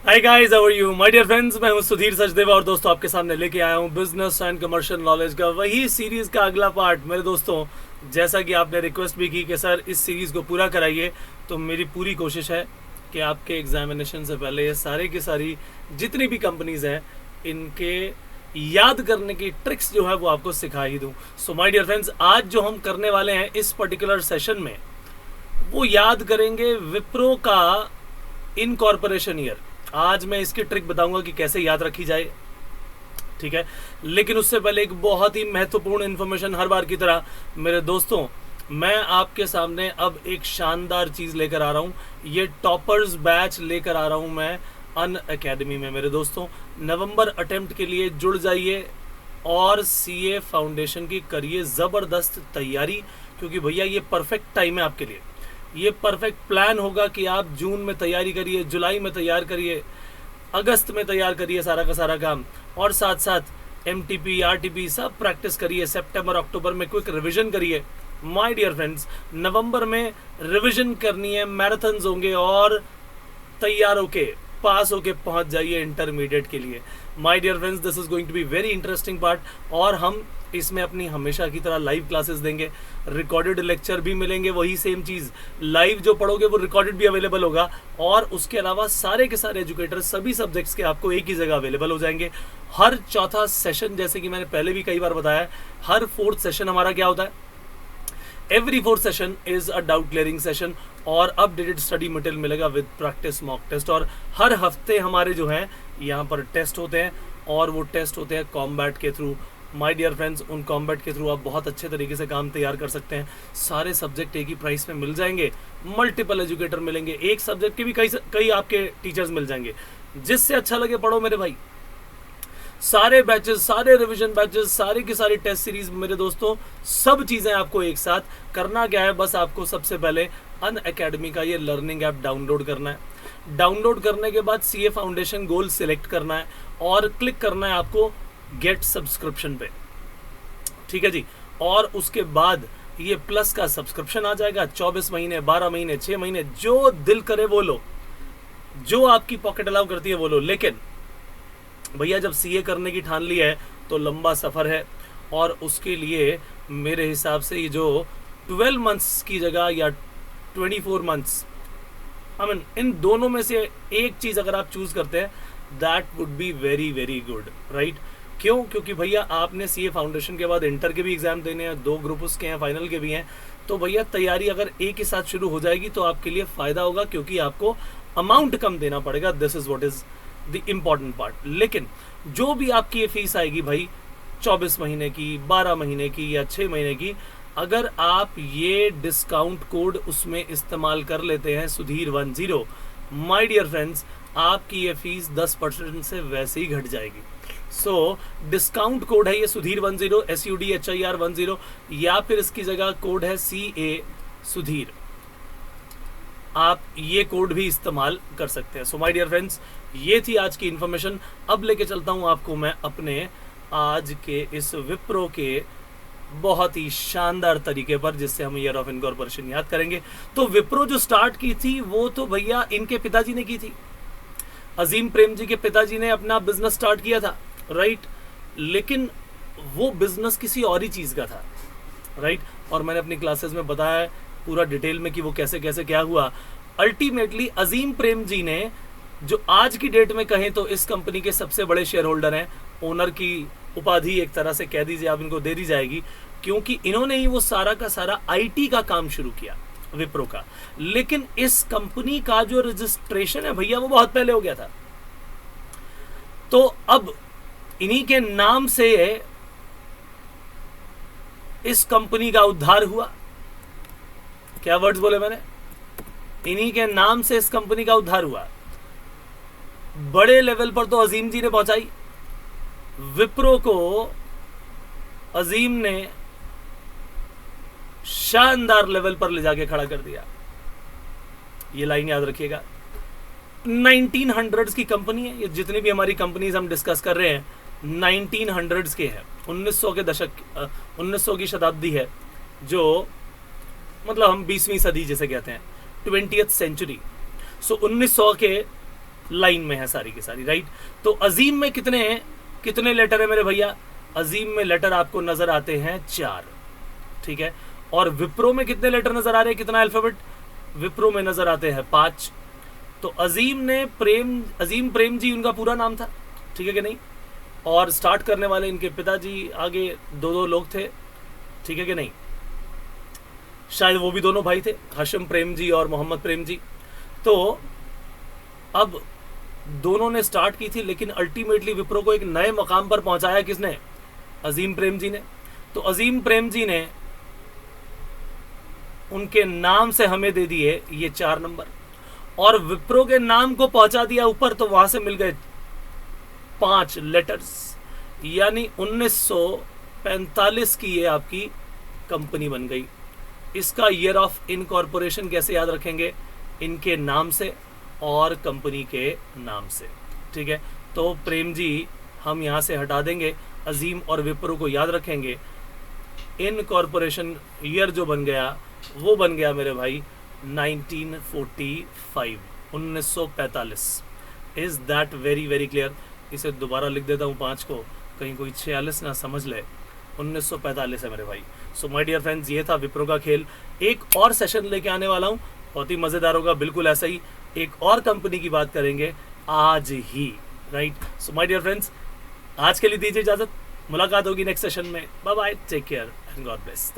Hi guys, how are you my dear friends. मैं हूं सुधीर सचदेवा और दोस्तों आपके सामने लेके आया हूं बिजनेस एंड कमर्शियल नॉलेज का वही सीरीज का अगला पार्ट। मेरे दोस्तों, जैसा कि आपने रिक्वेस्ट भी की कि सर इस सीरीज को पूरा कराइए, तो मेरी पूरी कोशिश है कि आपके एग्जामिनेशन से पहले ये सारे की सारी जितनी भी कंपनीज हैं इनके याद करने की ट्रिक्स जो है वो आपको सिखा ही दूं। सो माय डियर फ्रेंड्स, आज जो हम करने वाले हैं इस पर्टिकुलर सेशन में वो याद करेंगे विप्रो का इनकॉर्पोरेशन ईयर। आज मैं इसकी ट्रिक बताऊंगा कि कैसे याद रखी जाए, ठीक है। लेकिन उससे पहले एक बहुत ही महत्वपूर्ण इन्फॉर्मेशन, हर बार की तरह मेरे दोस्तों, मैं आपके सामने अब एक शानदार चीज लेकर आ रहा हूं। ये टॉपर्स बैच लेकर आ रहा हूं मैं अन अकेडमी में। मेरे दोस्तों, नवंबर अटेम्प्ट के लिए जुड़ जाइए और सीए फाउंडेशन की करिए जबरदस्त तैयारी, क्योंकि भैया ये परफेक्ट टाइम है आपके लिए। ये परफेक्ट प्लान होगा कि आप जून में तैयारी करिए, जुलाई में तैयार करिए, अगस्त में तैयार करिए सारा का सारा काम, और साथ साथ एमटीपी आरटीपी सब प्रैक्टिस करिए। सितंबर अक्टूबर में क्विक रिवीजन करिए। माय डियर फ्रेंड्स, नवंबर में रिवीजन करनी है, मैराथन्स होंगे और तैयार होके पास होके पहुंच जाइए इंटरमीडिएट के लिए। My dear friends, this is going to be very interesting part, और हम इसमें अपनी हमेशा की तरह लाइव क्लासेस देंगे, रिकॉर्डेड लेक्चर भी मिलेंगे, वही सेम चीज़ लाइव जो पढ़ोगे वो रिकॉर्डेड भी अवेलेबल होगा, और उसके अलावा सारे के सारे एजुकेटर सभी सब्जेक्ट्स के आपको एक ही जगह अवेलेबल हो जाएंगे। हर चौथा सेशन, जैसे कि मैंने पहले भी कई बार बताया है, हर फोर्थ सेशन हमारा क्या होता है, every fourth session is a doubt clearing session, और अपडेटेड स्टडी मटेरियल मिलेगा विद प्रैक्टिस मॉक टेस्ट। और हर हफ्ते हमारे जो हैं यहाँ पर टेस्ट होते हैं, और वो टेस्ट होते हैं कॉम्बैट के थ्रू। माय डियर फ्रेंड्स, उन कॉम्बैट के थ्रू आप बहुत अच्छे तरीके से काम तैयार कर सकते हैं। सारे सब्जेक्ट एक ही प्राइस में मिल जाएंगे, मल्टीपल एजुकेटर मिलेंगे, एक सब्जेक्ट के भी कई आपके टीचर्स मिल जाएंगे। जिससे अच्छा लगे पढ़ो मेरे भाई। सारे बैचेस, सारे रिवीजन बैचेस, सारी की सारी टेस्ट सीरीज मेरे दोस्तों, सब चीज़ें आपको एक साथ करना क्या है, बस आपको सबसे पहले अन अकेडमी का ये लर्निंग ऐप डाउनलोड करना है। डाउनलोड करने के बाद सीए फाउंडेशन गोल सिलेक्ट करना है और क्लिक करना है आपको गेट सब्सक्रिप्शन पे, ठीक है जी। और उसके बाद ये प्लस का सब्सक्रिप्शन आ जाएगा। 24 महीने, 12 महीने, 6 महीने, जो दिल करे वो लो, जो आपकी पॉकेट अलाउ करती है वो लो। लेकिन भैया जब सीए करने की ठान ली है तो लंबा सफ़र है, और उसके लिए मेरे हिसाब से ये जो 12 मंथ्स की जगह या 24 मंथ्स, आई मीन इन दोनों में से एक चीज़ अगर आप चूज़ करते हैं, that would be very very good, right. क्यों? क्योंकि भैया आपने सीए फाउंडेशन के बाद इंटर के भी एग्जाम देने हैं, 2 ग्रुप उसके हैं, फाइनल के भी हैं। तो भैया तैयारी अगर एक ही साथ शुरू हो जाएगी तो आपके लिए फ़ायदा होगा, क्योंकि आपको अमाउंट कम देना पड़ेगा। This is what is the important part. लेकिन जो भी आपकी ये फीस आएगी भाई, 24 महीने की, 12 महीने की या 6 महीने की, अगर आप ये डिस्काउंट कोड उसमें इस्तेमाल कर लेते हैं सुधीर10, माय डियर फ्रेंड्स, आपकी ये फीस 10% से वैसे ही घट जाएगी। सो डिस्काउंट कोड है ये सुधीर10, SUDHIR10, या फिर इसकी जगह कोड है CA सुधीर। आप ये कोड भी इस्तेमाल कर सकते हैं। सो माय डियर फ्रेंड्स, ये थी आज की इन्फॉर्मेशन। अब लेके चलता हूँ आपको मैं अपने आज के इस विप्रो के बहुत ही शानदार तरीके पर, जिससे हम ईयर ऑफ इनकॉर्पोरेशन याद करेंगे। तो विप्रो जो स्टार्ट की थी वो तो भैया इनके पिताजी ने की थी। अजीम प्रेम जी के पिताजी ने अपना बिजनेस स्टार्ट किया था, राइट। लेकिन वो बिजनेस किसी और ही चीज़ का था, राइट। और मैंने अपनी क्लासेस में बताया है पूरा डिटेल में कि वो कैसे कैसे क्या हुआ। अल्टीमेटली अजीम प्रेम जी ने, जो आज की डेट में कहें तो इस कंपनी के सबसे बड़े शेयर होल्डर हैं, ओनर की उपाधि एक तरह से कह दीजिए आप, इनको दे दी जाएगी, क्योंकि इन्होंने ही वो सारा का सारा आईटी का काम शुरू किया विप्रो का। लेकिन इस कंपनी का जो रजिस्ट्रेशन है भैया वो बहुत पहले हो गया था। तो अब इन्हीं के नाम से इस कंपनी का उद्धार हुआ। क्या वर्ड्स बोले मैंने? इन्हीं के नाम से इस कंपनी का उद्धार हुआ। बड़े लेवल पर तो अजीम जी ने पहुंचाई, विप्रो को अजीम ने शानदार लेवल पर ले जाके खड़ा कर दिया। ये लाइन याद रखिएगा। 1900s की कंपनी है ये। जितनी भी हमारी कंपनीज हम डिस्कस कर रहे हैं 1900s के हैं। 1900 के दशक, 1900 की शताब्दी है, जो मतलब हम 20वीं सदी जिसे कहते हैं, 20th सेंचुरी। सो 1900 के लाइन में है सारी की सारी, राइट। तो अजीम में कितने हैं, कितने लेटर है मेरे भैया? अजीम में लेटर आपको नजर आते हैं 4, ठीक है। और विप्रो में कितने लेटर नजर आ रहे हैं, कितना अल्फाबेट? विप्रो में नजर आते हैं 5। तो अजीम प्रेम जी उनका पूरा नाम था, ठीक है कि नहीं। और स्टार्ट करने वाले इनके पिताजी आगे 2 लोग थे, ठीक है कि नहीं। शायद वो भी दोनों भाई थे, हाशिम प्रेम जी और मोहम्मद प्रेम जी। तो अब दोनों ने स्टार्ट की थी, लेकिन अल्टीमेटली विप्रो को एक नए मकाम पर पहुंचाया किसने? अजीम प्रेम जी ने। तो अजीम प्रेम जी ने उनके नाम से हमें दे दिए ये 4 नंबर, और विप्रो के नाम को पहुंचा दिया ऊपर, तो वहां से मिल गए 5 लेटर्स, यानी 1945 की ये आपकी कंपनी बन गई। इसका ईयर ऑफ इनकॉर्पोरेशन कैसे याद रखेंगे? इनके नाम से और कंपनी के नाम से, ठीक है। तो प्रेम जी हम यहाँ से हटा देंगे, अजीम और विप्रो को याद रखेंगे। इनकॉर्पोरेशन ईयर जो बन गया वो बन गया मेरे भाई 1945, 1945। Is that very very clear? इसे दोबारा लिख देता हूँ 5 को, कहीं कोई 46 ना समझ ले। 1945 है मेरे भाई। सो माय डियर फ्रेंड्स, ये था विप्रो का खेल। एक और सेशन लेके आने वाला हूँ, बहुत ही मज़ेदार होगा, बिल्कुल ऐसा ही। एक और कंपनी की बात करेंगे आज ही, right. So my dear friends, आज के लिए दीजिए इजाज़त, मुलाकात होगी नेक्स्ट सेशन में। Bye bye, take care and God bless.